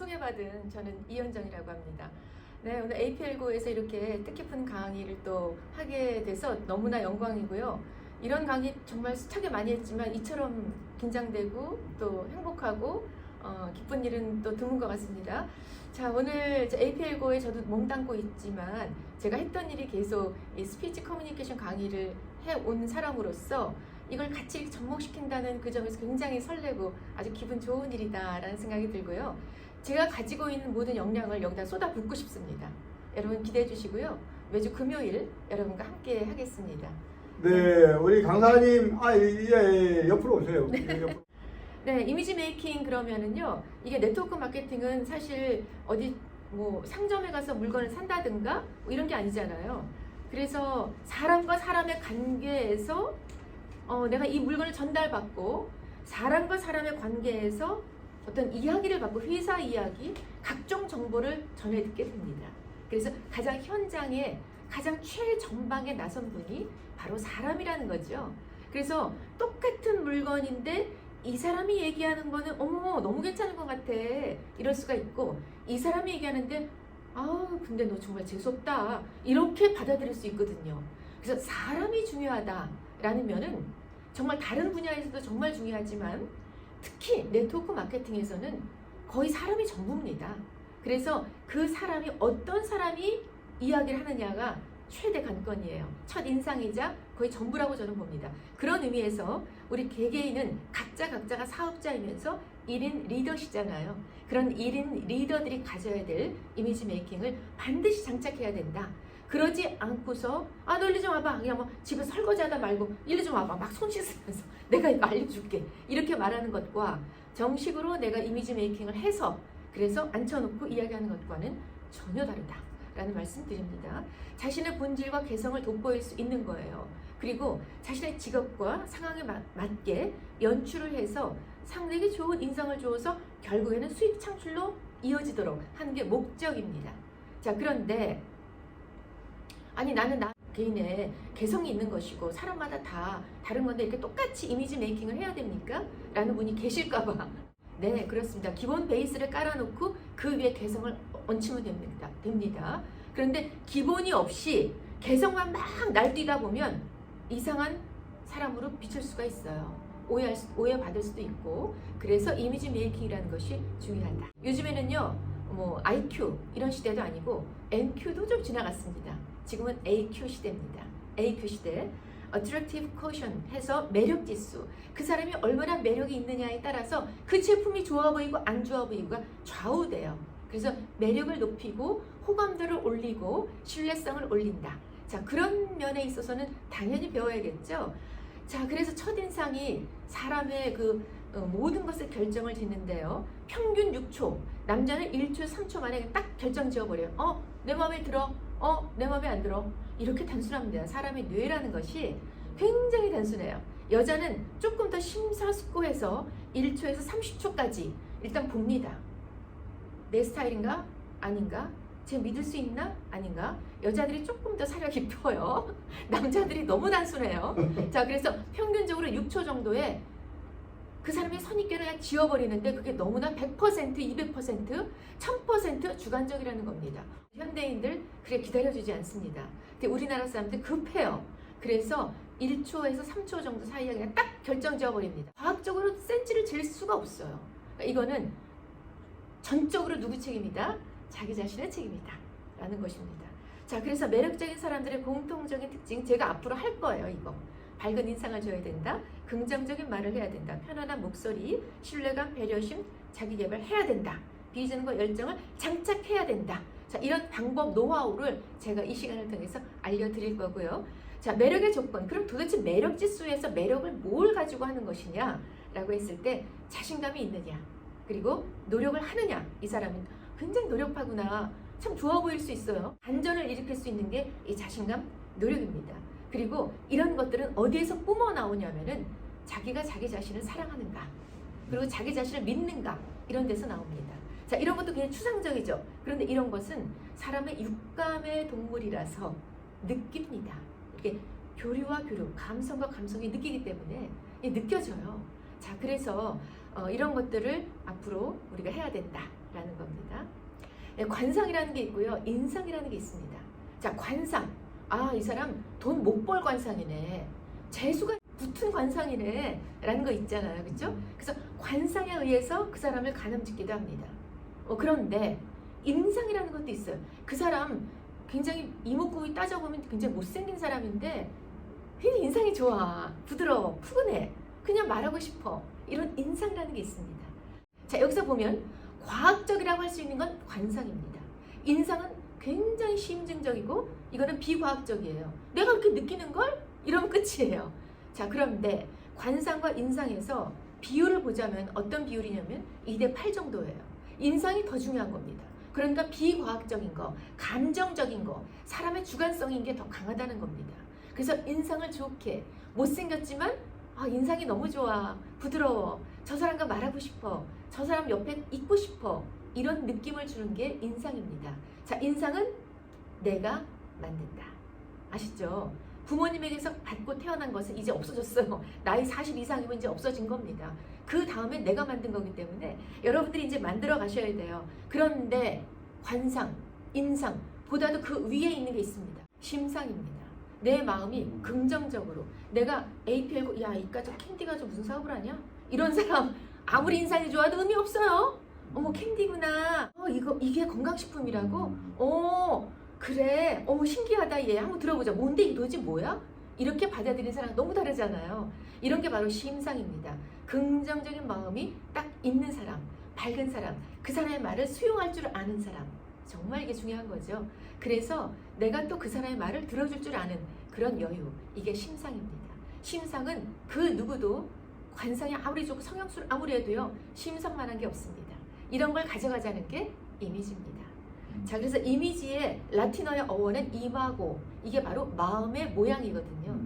소개받은 저는 이현정이라고 합니다. 네, 오늘 APL9에서 이렇게 뜻깊은 강의를 또 하게 돼서 너무나 영광이고요. 이런 강의 정말 수차게 많이 했지만 이처럼 긴장되고 또 행복하고 기쁜 일은 또 드문 것 같습니다. 자, 오늘 APL9에 저도 몸담고 있지만 제가 했던 일이 계속 이 스피치 커뮤니케이션 강의를 해온 사람으로서 이걸 같이 접목시킨다는 그 점에서 굉장히 설레고 아주 기분 좋은 일이다라는 생각이 들고요. 제가 가지고 있는 모든 역량을 여기다 쏟아붓고 싶습니다. 여러분 기대해 주시고요. 매주 금요일 여러분과 함께 하겠습니다. 네, 우리 강사님, 옆으로 오세요. 네. 옆으로. 네, 이미지 메이킹 그러면은요, 이게 네트워크 마케팅은 사실 어디 뭐 상점에 가서 물건을 산다든가 뭐 이런 게 아니잖아요. 그래서 사람과 사람의 관계에서 내가 이 물건을 전달받고 사람과 사람의 관계에서 어떤 이야기를 받고 회사 이야기, 각종 정보를 전해 듣게 됩니다. 그래서 가장 현장에 가장 최전방에 나선 분이 바로 사람이라는 거죠. 그래서 똑같은 물건인데 이 사람이 얘기하는 거는 어머 너무 괜찮은 것 같아 이럴 수가 있고, 이 사람이 얘기하는데 근데 너 정말 재수없다 이렇게 받아들일 수 있거든요. 그래서 사람이 중요하다라는 면은 정말 다른 분야에서도 정말 중요하지만 특히 네트워크 마케팅에서는 거의 사람이 전부입니다. 그래서 그 사람이 어떤 사람이 이야기를 하느냐가 최대 관건이에요. 첫 인상이자 거의 전부라고 저는 봅니다. 그런 의미에서 우리 개개인은 각자가 사업자이면서 1인 리더시잖아요. 그런 1인 리더들이 가져야 될 이미지 메이킹을 반드시 장착해야 된다. 그러지 않고서 너 일리 좀 와봐. 그냥 뭐 집에 설거지하다 말고 일리 좀 와봐. 막 손 씻으면서 내가 이거 알려줄게. 이렇게 말하는 것과 정식으로 내가 이미지 메이킹을 해서 그래서 앉혀놓고 이야기하는 것과는 전혀 다르다 라는 말씀 드립니다. 자신의 본질과 개성을 돋보일 수 있는 거예요. 그리고 자신의 직업과 상황에 맞게 연출을 해서 상대에게 좋은 인상을 주어서 결국에는 수익 창출로 이어지도록 하는 게 목적입니다. 자, 그런데 나는 나 개인의 개성이 있는 것이고 사람마다 다 다른 건데 이렇게 똑같이 이미지 메이킹을 해야 됩니까? 라는 분이 계실까봐. 네, 그렇습니다. 기본 베이스를 깔아놓고 그 위에 개성을 얹히면 됩니다. 그런데 기본이 없이 개성만 막 날뛰다 보면 이상한 사람으로 비칠 수가 있어요. 오해받을 수도 있고. 그래서 이미지 메이킹이라는 것이 중요하다. 요즘에는요, 뭐 IQ 이런 시대도 아니고 NQ도 좀 지나갔습니다. 지금은 AQ 시대입니다. AQ 시대. Attractive Quotient 해서 매력 지수. 그 사람이 얼마나 매력이 있느냐에 따라서 그 제품이 좋아 보이고 안 좋아 보이고가 좌우돼요. 그래서 매력을 높이고 호감도를 올리고 신뢰성을 올린다. 자, 그런 면에 있어서는 당연히 배워야겠죠. 자, 그래서 첫인상이 사람의 모든 것을 결정을 짓는데요. 평균 6초, 남자는 1초, 3초 만에 딱 결정 지어버려요. 내 마음에 들어. 내 마음에 안 들어. 이렇게 단순합니다. 사람의 뇌라는 것이 굉장히 단순해요. 여자는 조금 더 심사숙고해서 1초에서 30초까지 일단 봅니다. 내 스타일인가? 아닌가? 쟤 믿을 수 있나? 아닌가? 여자들이 조금 더 사려 깊어요. 남자들이 너무 단순해요. 자, 그래서 평균적으로 6초 정도에 그 사람의 선입견을 그냥 지워버리는데 그게 너무나 100%, 200%, 1000% 주관적이라는 겁니다. 현대인들 그래 기다려주지 않습니다. 근데 우리나라 사람들 급해요. 그래서 1초에서 3초 정도 사이에 그냥 딱 결정 지어버립니다. 과학적으로 센치를 잴 수가 없어요. 그러니까 이거는 전적으로 누구 책임이다? 자기 자신의 책임이다 라는 것입니다. 자, 그래서 매력적인 사람들의 공통적인 특징 제가 앞으로 할 거예요. 이거 밝은 인상을 줘야 된다. 긍정적인 말을 해야 된다. 편안한 목소리, 신뢰감, 배려심, 자기개발 해야 된다. 비전과 열정을 장착해야 된다. 자, 이런 방법, 노하우를 제가 이 시간을 통해서 알려드릴 거고요. 자, 매력의 조건. 그럼 도대체 매력 지수에서 매력을 뭘 가지고 하는 것이냐? 라고 했을 때 자신감이 있느냐? 그리고 노력을 하느냐? 이 사람은 굉장히 노력하구나. 참 좋아 보일 수 있어요. 반전을 일으킬 수 있는 게 이 자신감, 노력입니다. 그리고 이런 것들은 어디에서 뿜어 나오냐면은 자기가 자기 자신을 사랑하는가, 그리고 자기 자신을 믿는가, 이런 데서 나옵니다. 자, 이런 것도 그냥 추상적이죠. 그런데 이런 것은 사람의 육감의 동물이라서 느낍니다. 이렇게 교류와 교류, 감성과 감성이 느끼기 때문에 느껴져요. 자, 그래서 이런 것들을 앞으로 우리가 해야 된다. 겁니다. 네, 관상이라는 게 있고요. 인상이라는 게 있습니다. 자, 관상. 아, 이 사람 돈 못 벌 관상이네. 재수가 붙은 관상이네. 라는 거 있잖아요. 그죠? 그래서 관상에 의해서 그 사람을 가늠짓기도 합니다. 그런데 인상이라는 것도 있어요. 그 사람 굉장히 이목구비 따져보면 굉장히 못생긴 사람인데 굉장히 인상이 좋아. 부드러워. 푸근해. 그냥 말하고 싶어. 이런 인상이라는 게 있습니다. 자, 여기서 보면 과학적이라고 할 수 있는 건 관상입니다. 인상은 굉장히 심증적이고 이거는 비과학적이에요. 내가 그렇게 느끼는 걸? 이러면 끝이에요. 자, 그런데 관상과 인상에서 비율을 보자면 어떤 비율이냐면 2대8 정도예요. 인상이 더 중요한 겁니다. 그러니까 비과학적인 거, 감정적인 거, 사람의 주관성인 게 더 강하다는 겁니다. 그래서 인상을 좋게, 못생겼지만 인상이 너무 좋아, 부드러워, 저 사람과 말하고 싶어, 저 사람 옆에 있고 싶어, 이런 느낌을 주는 게 인상입니다. 자, 인상은 내가 만든다. 아시죠? 부모님에게서 받고 태어난 것은 이제 없어졌어요. 나이 40 이상이면 이제 없어진 겁니다. 그 다음에 내가 만든 거기 때문에 여러분들이 이제 만들어 가셔야 돼요. 그런데 관상, 인상 보다도 그 위에 있는 게 있습니다. 심상입니다. 내 마음이 긍정적으로 내가 APL 야 이까지 캔디가 좀 무슨 사업을 하냐? 이런 사람 아무리 인상이 좋아도 의미 없어요. 어머 캔디구나. 이게 건강식품이라고? 그래. 신기하다 얘. 한번 들어보자. 뭔데 이게 도대체 뭐야? 이렇게 받아들이는 사람 너무 다르잖아요. 이런 게 바로 심상입니다. 긍정적인 마음이 딱 있는 사람, 밝은 사람, 그 사람의 말을 수용할 줄 아는 사람. 정말 이게 중요한 거죠. 그래서 내가 또 그 사람의 말을 들어줄 줄 아는 그런 여유. 이게 심상입니다. 심상은 그 누구도 관상이 아무리 좋고 성형술 아무리 해도요. 심상만한 게 없습니다. 이런 걸 가져가자는 게 이미지입니다. 자, 그래서 이미지의 라틴어의 어원은 이마고, 이게 바로 마음의 모양이거든요.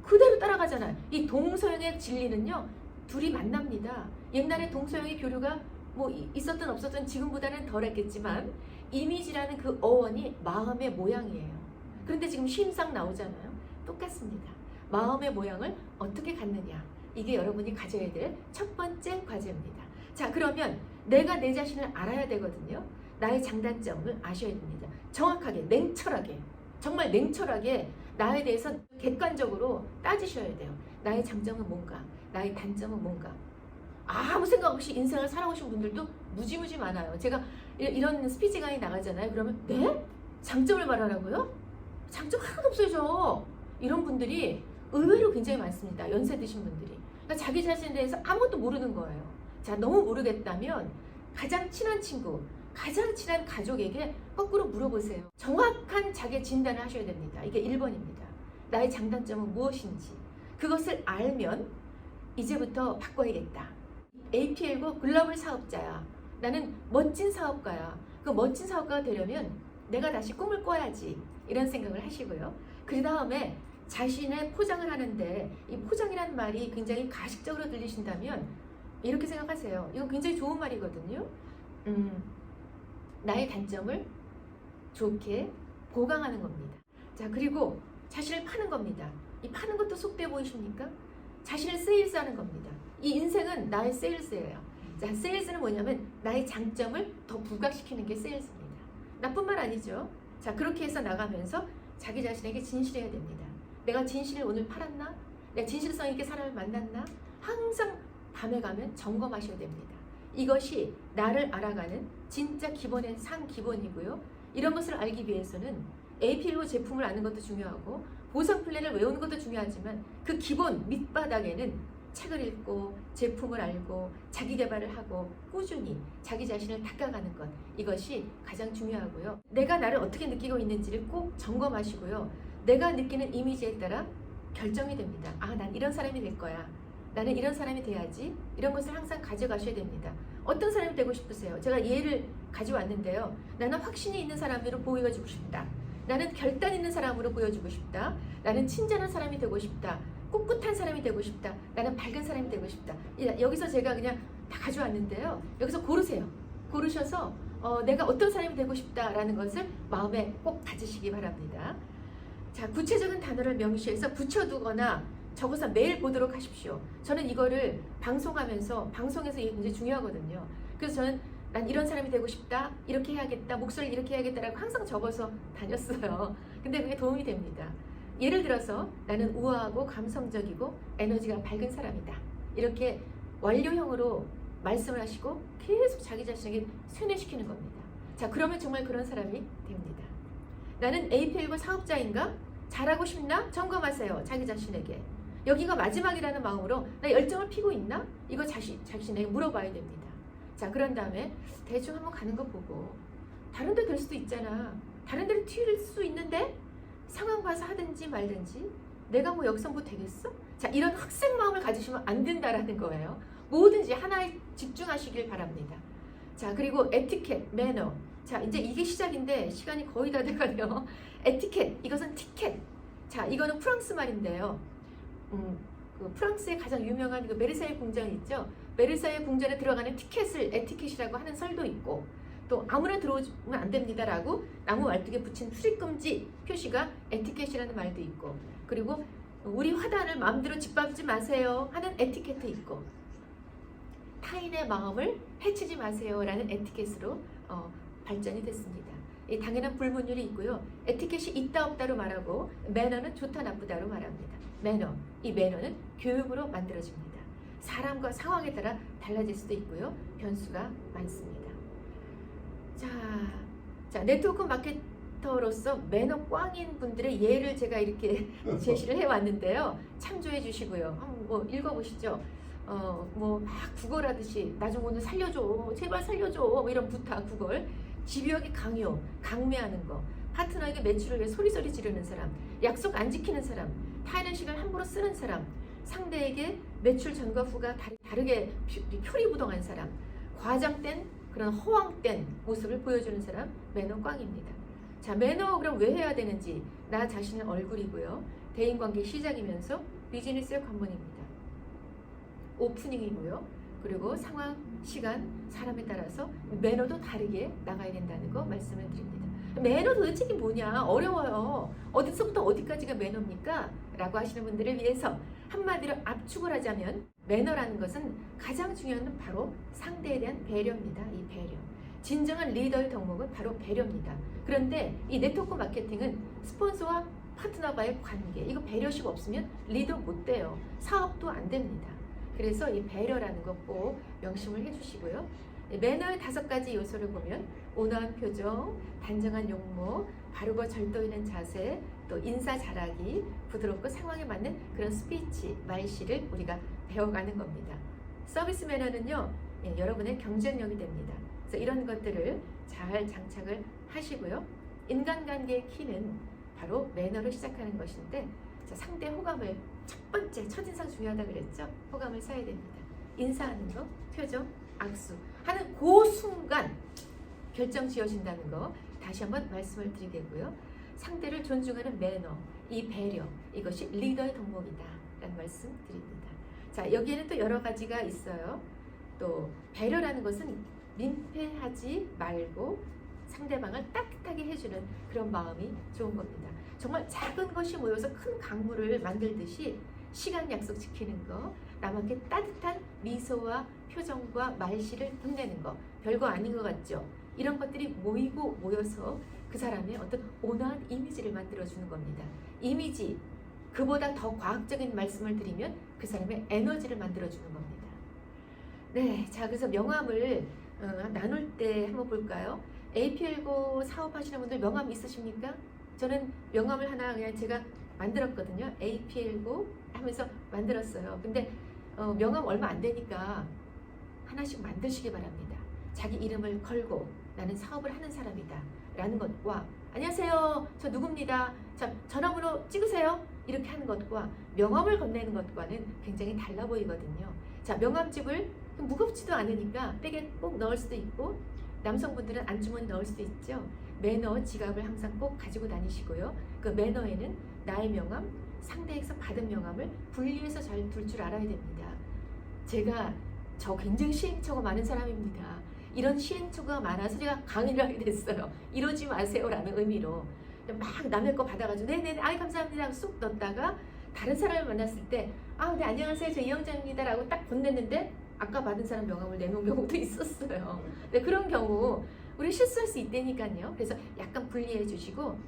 그대로 따라가잖아요. 이 동서양의 진리는요, 둘이 만납니다. 옛날에 동서양의 교류가 뭐 있었든 없었든 지금보다는 덜했겠지만 이미지라는 그 어원이 마음의 모양이에요. 그런데 지금 심상 나오잖아요. 똑같습니다. 마음의 모양을 어떻게 갖느냐, 이게 여러분이 가져야 될 첫 번째 과제입니다. 자, 그러면 내가 내 자신을 알아야 되거든요. 나의 장단점을 아셔야 됩니다. 정확하게, 냉철하게, 정말 냉철하게 나에 대해서 객관적으로 따지셔야 돼요. 나의 장점은 뭔가, 나의 단점은 뭔가. 아무 생각 없이 인생을 살아오신 분들도 무지무지 많아요. 제가 이런 스피치 강의 나가잖아요. 그러면 네? 장점을 말하라고요? 장점 하나도 없어요. 이런 분들이 의외로 굉장히 많습니다. 연세 드신 분들이. 그러니까 자기 자신에 대해서 아무것도 모르는 거예요. 자, 너무 모르겠다면 가장 친한 친구, 가장 친한 가족에게 거꾸로 물어보세요. 정확한 자기 진단을 하셔야 됩니다. 이게 1번입니다. 나의 장단점은 무엇인지. 그것을 알면 이제부터 바꿔야겠다. APL고 글로벌 사업자야. 나는 멋진 사업가야. 그 멋진 사업가가 되려면 내가 다시 꿈을 꿔야지. 이런 생각을 하시고요. 그 다음에 자신의 포장을 하는데 이 포장이라는 말이 굉장히 가식적으로 들리신다면 이렇게 생각하세요. 이거 굉장히 좋은 말이거든요. 나의 단점을 좋게 보강하는 겁니다. 자, 그리고 자신을 파는 겁니다. 이 파는 것도 속돼 보이십니까? 자신을 세일스하는 겁니다. 이 인생은 나의 세일스예요. 자, 세일스는 뭐냐면 나의 장점을 더 부각시키는 게 세일스입니다. 나쁜 말 아니죠? 자, 그렇게 해서 나가면서 자기 자신에게 진실해야 됩니다. 내가 진실을 오늘 팔았나? 내가 진실성 있게 사람을 만났나? 항상 밤에 가면 점검하셔야 됩니다. 이것이 나를 알아가는 진짜 기본의 상기본이고요. 이런 것을 알기 위해서는 APL고 제품을 아는 것도 중요하고 보상 플랜을 외우는 것도 중요하지만 그 기본 밑바닥에는 책을 읽고 제품을 알고 자기 개발을 하고 꾸준히 자기 자신을 닦아가는 것, 이것이 가장 중요하고요. 내가 나를 어떻게 느끼고 있는지를 꼭 점검하시고요. 내가 느끼는 이미지에 따라 결정이 됩니다. 아, 난 이런 사람이 될 거야. 나는 이런 사람이 돼야지. 이런 것을 항상 가져가셔야 됩니다. 어떤 사람이 되고 싶으세요? 제가 예를 가져왔는데요. 나는 확신이 있는 사람으로 보여주고 싶다. 나는 결단 있는 사람으로 보여주고 싶다. 나는 친절한 사람이 되고 싶다. 꿋꿋한 사람이 되고 싶다. 나는 밝은 사람이 되고 싶다. 여기서 제가 그냥 다 가져왔는데요. 여기서 고르세요. 고르셔서 내가 어떤 사람이 되고 싶다라는 것을 마음에 꼭 가지시기 바랍니다. 자, 구체적인 단어를 명시해서 붙여두거나 적어서 매일 보도록 하십시오. 저는 이거를 방송에서 이게 굉장히 중요하거든요. 그래서 저는 난 이런 사람이 되고 싶다. 이렇게 해야겠다. 목소리를 이렇게 해야겠다라고 항상 적어서 다녔어요. 근데 그게 도움이 됩니다. 예를 들어서 나는 우아하고 감성적이고 에너지가 밝은 사람이다. 이렇게 완료형으로 말씀을 하시고 계속 자기 자신에게 세뇌시키는 겁니다. 자, 그러면 정말 그런 사람이 됩니다. 나는 APL고 사업자인가? 잘하고 싶나? 점검하세요. 자기 자신에게. 여기가 마지막이라는 마음으로 나 열정을 피고 있나? 이거 자신에게 물어봐야 됩니다. 자, 그런 다음에 대충 한번 가는 거 보고 다른 데 될 수도 있잖아. 다른 데로 튈 수 있는데 상황 봐서 하든지 말든지 내가 뭐 여기서 뭐 되겠어? 자, 이런 학생 마음을 가지시면 안 된다라는 거예요. 뭐든지 하나에 집중하시길 바랍니다. 자, 그리고 에티켓, 매너. 자, 이제 이게 시작인데 시간이 거의 다 돼가네요. 에티켓, 이것은 티켓. 자, 이거는 프랑스 말인데요. 그 프랑스의 가장 유명한 그 베르사유 궁전 있죠. 베르사유 궁전에 들어가는 티켓을 에티켓이라고 하는 설도 있고, 또 아무나 들어오면 안 됩니다라고 나무 말뚝에 붙인 출입금지 표시가 에티켓이라는 말도 있고, 그리고 우리 화단을 마음대로 짓밟지 마세요 하는 에티켓도 있고, 타인의 마음을 해치지 마세요라는 에티켓으로 발전이 됐습니다. 이 당연한 불문율이 있고요. 에티켓이 있다 없다로 말하고 매너는 좋다 나쁘다로 말합니다. 매너, 이 매너는 교육으로 만들어집니다. 사람과 상황에 따라 달라질 수도 있고요. 변수가 많습니다. 자, 네트워크 마케터로서 매너 꽝인 분들의 예를 제가 이렇게 제시를 해왔는데요. 참조해 주시고요. 한번 뭐 읽어보시죠. 뭐 막 구걸하듯이 나 좀 오늘 살려줘, 제발 살려줘, 뭐 이런 부탁, 구걸. 집요하게 강매하는 거, 파트너에게 매출을 위해 소리소리 지르는 사람, 약속 안 지키는 사람, 타인의 시간을 함부로 쓰는 사람, 상대에게 매출 전과 후가 다르게 표리부동한 사람, 과장된 그런 허황된 모습을 보여주는 사람, 매너 꽝입니다. 자, 매너 그럼 왜 해야 되는지, 나 자신의 얼굴이고요. 대인관계 시작이면서 비즈니스의 관문입니다. 오프닝이고요. 그리고 상황, 시간, 사람에 따라서 매너도 다르게 나가야 된다는 거 말씀을 드립니다. 매너 도대체 이게 뭐냐? 어려워요. 어디서부터 어디까지가 매너입니까? 라고 하시는 분들을 위해서 한마디로 압축을 하자면 매너라는 것은 가장 중요한 건 바로 상대에 대한 배려입니다. 이 배려. 진정한 리더의 덕목은 바로 배려입니다. 그런데 이 네트워크 마케팅은 스폰서와 파트너와의 관계, 이거 배려식 없으면 리더 못 돼요. 사업도 안 됩니다. 그래서 이 배려라는 거 꼭 명심을 해주시고요. 매너의 5가지 요소를 보면 온화한 표정, 단정한 용모, 바르고 절도 있는 자세, 또 인사 잘하기, 부드럽고 상황에 맞는 그런 스피치, 말씨를 우리가 배워가는 겁니다. 서비스 매너는요, 여러분의 경쟁력이 됩니다. 그래서 이런 것들을 잘 장착을 하시고요. 인간관계의 키는 바로 매너로 시작하는 것인데, 자, 상대 호감을 첫 번째, 첫인상 중요하다 그랬죠? 호감을 사야 됩니다. 인사하는 거, 표정, 악수 하는 그 순간 결정 지어진다는 거 다시 한번 말씀을 드리겠고요. 상대를 존중하는 매너, 이 배려, 이것이 리더의 덕목이다 라는 말씀 드립니다. 자, 여기에는 또 여러 가지가 있어요. 또 배려라는 것은 민폐하지 말고 상대방을 따뜻하게 해주는 그런 마음이 좋은 겁니다. 정말 작은 것이 모여서 큰 강물을 만들듯이 시간 약속 지키는 거, 남에게 따뜻한 미소와 표정과 말씨를 뽐내는 거, 별거 아닌 것 같죠? 이런 것들이 모여서 그 사람의 어떤 온화한 이미지를 만들어주는 겁니다. 이미지, 그보다 더 과학적인 말씀을 드리면 그 사람의 에너지를 만들어주는 겁니다. 네, 자, 그래서 명함을 나눌 때 한번 볼까요? APL고 사업하시는 분들 명함 있으십니까? 저는 명함을 하나 그냥 제가 만들었거든요. APL고 하면서 만들었어요. 근데 명함 얼마 안 되니까 하나씩 만드시기 바랍니다. 자기 이름을 걸고 나는 사업을 하는 사람이다 라는 것과 안녕하세요, 저 누굽니다, 자, 전화번호 찍으세요 이렇게 하는 것과 명함을 건네는 것과는 굉장히 달라 보이거든요. 자, 명함집을 무겁지도 않으니까 백에 꼭 넣을 수도 있고, 남성분들은 안주머니 넣을 수도 있죠. 매너 지갑을 항상 꼭 가지고 다니시고요. 그 매너에는 나의 명함, 상대에게서 받은 명함을 분리해서 잘 둘 줄 알아야 됩니다. 저 굉장히 시행착오가 많은 사람입니다. 이런 시행착오가 많아서 제가 강의를 하게 됐어요. 이러지 마세요라는 의미로 막 남의 거 받아가지고 네네 아이 감사합니다 하고 쏙 넣었다가 다른 사람을 만났을 때 네 안녕하세요 저 이영자입니다 라고 딱 건넸는데 아까 받은 사람 명함을 내놓은 경우도 있었어요. 네, 그런 경우 우리 실수할 수 있다니까요. 그래서 약간 분리해 주시고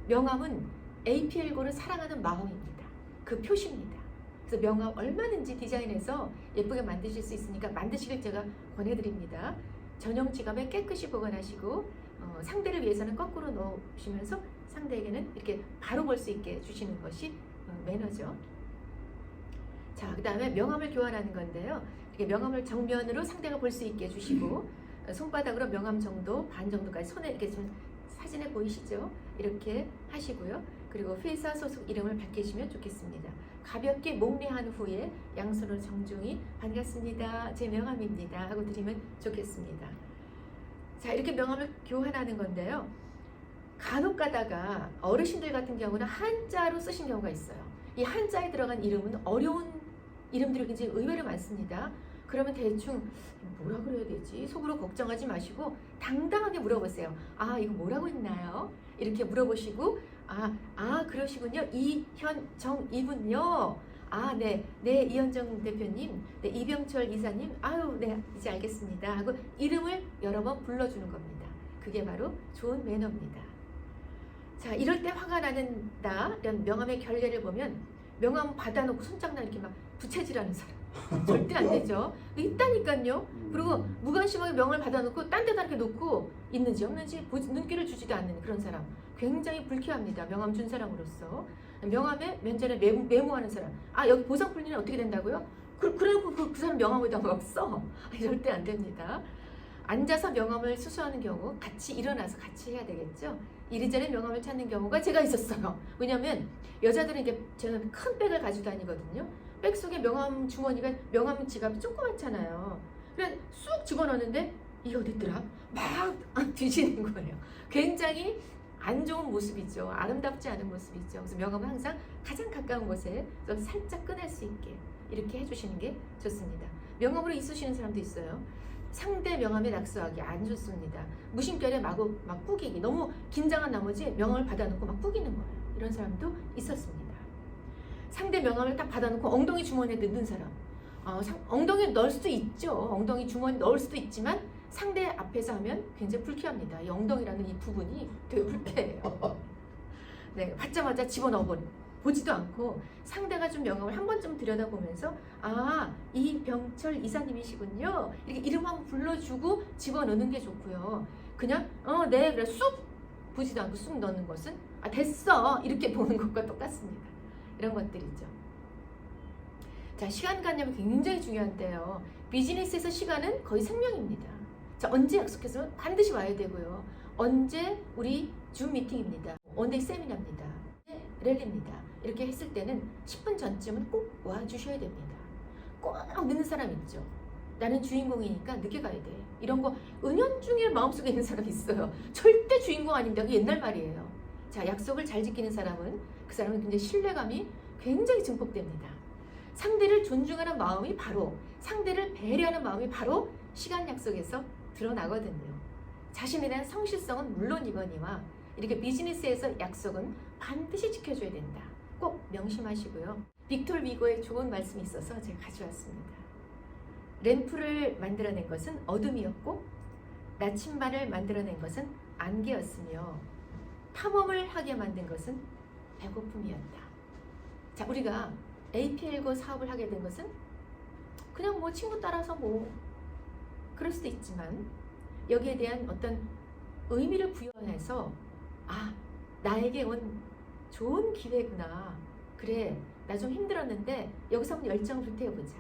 명함은 APL고를 사랑하는 마음입니다. 그 표시입니다. 그래서 명함 얼마든지 디자인해서 예쁘게 만드실 수 있으니까 만드시길 제가 권해드립니다. 전용 지갑에 깨끗이 보관하시고 상대를 위해서는 거꾸로 넣으시면서 상대에게는 이렇게 바로 볼 수 있게 해주시는 것이 매너죠. 자, 그 다음에 명함을 교환하는 건데요. 이렇게 명함을 정면으로 상대가 볼 수 있게 해주시고 손바닥으로 명함 정도 반 정도까지 손에 이렇게 좀 사진에 보이시죠? 이렇게 하시고요. 그리고 회사 소속 이름을 밝히시면 좋겠습니다. 가볍게 목례한 후에 양손으로 정중히 반갑습니다. 제 명함입니다. 하고 드리면 좋겠습니다. 자, 이렇게 명함을 교환하는 건데요. 간혹 가다가 어르신들 같은 경우는 한자로 쓰신 경우가 있어요. 이 한자에 들어간 이름은 어려운 이름들이 굉장히 의외로 많습니다. 그러면 대충 뭐라 그래야 되지? 속으로 걱정하지 마시고 당당하게 물어보세요. 아, 이거 뭐라고 했나요? 이렇게 물어보시고 그러시군요. 이현정 이군요. 아, 네, 이현정 대표님, 네, 이병철 이사님, 아유, 네, 이제 알겠습니다. 하고 이름을 여러 번 불러주는 겁니다. 그게 바로 좋은 매너입니다. 자, 이럴 때 화가 나는다 이런 명함의 결례를 보면 명함 받아놓고 손장난 이렇게 막 부채질하는 사람 절대 안 되죠. 있다니까요. 그리고 무관심하게 명함을 받아놓고 딴 데다 이렇게 놓고 있는지 없는지 눈길을 주지도 않는 그런 사람 굉장히 불쾌합니다. 명함 준 사람으로서. 명함에 면전에 메모하는 사람, 여기 보상 풀리는 어떻게 된다고요? 그래놓고 그 사람 명함에다 막 써. 절대 안 됩니다. 앉아서 명함을 수수하는 경우 같이 일어나서 같이 해야 되겠죠. 이리저리 명함을 찾는 경우가 제가 있었어요. 왜냐하면 여자들은 이게 저는 큰 백을 가지고 다니거든요. 백 속에 명함 주머니가 명함 지갑이 조그맣잖아요. 그래 쑥 집어넣는데 이게 어디 있더라? 막 뒤지는 거예요. 굉장히 안 좋은 모습이죠. 아름답지 않은 모습이죠. 그래서 명함은 항상 가장 가까운 곳에 좀 살짝 꺼낼 수 있게 이렇게 해주시는 게 좋습니다. 명함으로 있으시는 사람도 있어요. 상대 명함에 낙서하기 안 좋습니다. 무심결에 막 꾸기기, 너무 긴장한 나머지 명함을 받아놓고 막 꾸기는 거예요. 이런 사람도 있었습니다. 상대 명함을 딱 받아놓고 엉덩이 주머니에 넣는 사람, 엉덩이에 넣을 수도 있죠. 엉덩이 주머니에 넣을 수도 있지만 상대 앞에서 하면 굉장히 불쾌합니다. 이 엉덩이라는 이 부분이 되게 불쾌해요. 네, 받자마자 집어넣어버리고 보지도 않고 상대가 준 명함을 한 번쯤 들여다보면서 이병철 이사님이시군요. 이렇게 이름 한번 불러주고 집어넣는 게 좋고요. 그냥 네 그래 쑥 보지도 않고 쑥 넣는 것은 됐어 이렇게 보는 것과 똑같습니다. 이런 것들이죠. 자, 시간관념이 굉장히 중요한데요. 비즈니스에서 시간은 거의 생명입니다. 자, 언제 약속했으면 반드시 와야 되고요. 언제 우리 줌 미팅입니다. 원데이 세미나입니다. 랠리입니다. 이렇게 했을 때는 10분 전쯤은 꼭 와주셔야 됩니다. 꼭 늦는 사람 있죠. 나는 주인공이니까 늦게 가야 돼. 이런 거 은연중에 마음속에 있는 사람이 있어요. 절대 주인공 아닙니다. 그 옛날 말이에요. 자, 약속을 잘 지키는 사람은 그 사람은 굉장히 신뢰감이 굉장히 증폭됩니다. 상대를 존중하는 마음이 바로 상대를 배려하는 마음이 바로 시간 약속에서 드러나거든요. 자신에 대한 성실성은 물론이거니와 이렇게 비즈니스에서 약속은 반드시 지켜줘야 된다. 꼭 명심하시고요. 빅톨 위고의 좋은 말씀이 있어서 제가 가져왔습니다. 램프를 만들어낸 것은 어둠이었고 나침반을 만들어낸 것은 안개였으며 탐험을 하게 만든 것은 배고픔이었다. 자, 우리가 APL고 사업을 하게 된 것은 그냥 친구 따라서 그럴 수도 있지만 여기에 대한 어떤 의미를 부여해서 나에게 온 좋은 기회구나. 그래, 나 좀 힘들었는데 여기서 한번 열정을 불태워보자.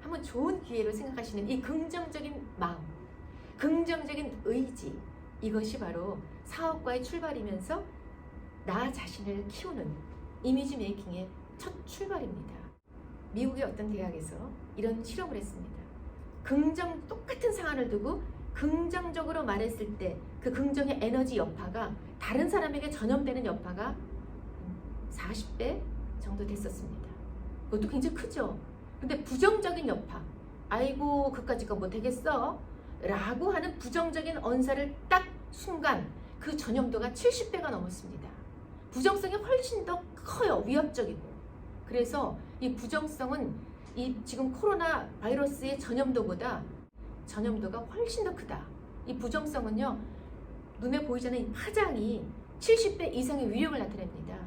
한번 좋은 기회로 생각하시는 이 긍정적인 마음, 긍정적인 의지, 이것이 바로 사업과의 출발이면서 나 자신을 키우는 이미지 메이킹의 첫 출발입니다. 미국의 어떤 대학에서 이런 실험을 했습니다. 똑같은 상황을 두고 긍정적으로 말했을 때 그 긍정의 에너지 여파가 다른 사람에게 전염되는 여파가 40배 정도 됐었습니다. 그것도 굉장히 크죠. 근데 부정적인 여파, 아이고 그까짓 거 못하겠어 라고 하는 부정적인 언사를 딱 순간 그 전염도가 70배가 넘었습니다. 부정성이 훨씬 더 커요. 위협적이고. 그래서 이 부정성은 이 지금 코로나 바이러스의 전염도가 훨씬 더 크다. 이 부정성은요, 눈에 보이지 않는 이 파장이 70배 이상의 위력을 나타냅니다.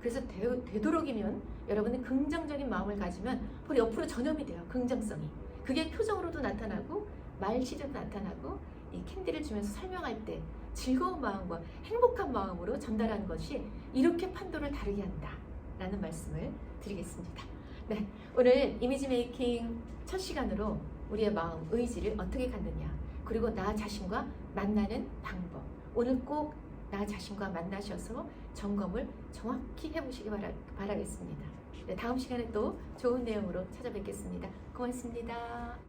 그래서 되도록이면 여러분이 긍정적인 마음을 가지면 바로 옆으로 전염이 돼요. 긍정성이. 그게 표정으로도 나타나고 말실에도 나타나고, 이 캔디를 주면서 설명할 때 즐거운 마음과 행복한 마음으로 전달하는 것이 이렇게 판도를 다르게 한다 라는 말씀을 드리겠습니다. 네, 오늘 이미지 메이킹 첫 시간으로 우리의 마음, 의지를 어떻게 갖느냐, 그리고 나 자신과 만나는 방법, 오늘 꼭 나 자신과 만나셔서 점검을 정확히 해보시기 바라겠습니다. 네, 다음 시간에 또 좋은 내용으로 찾아뵙겠습니다. 고맙습니다.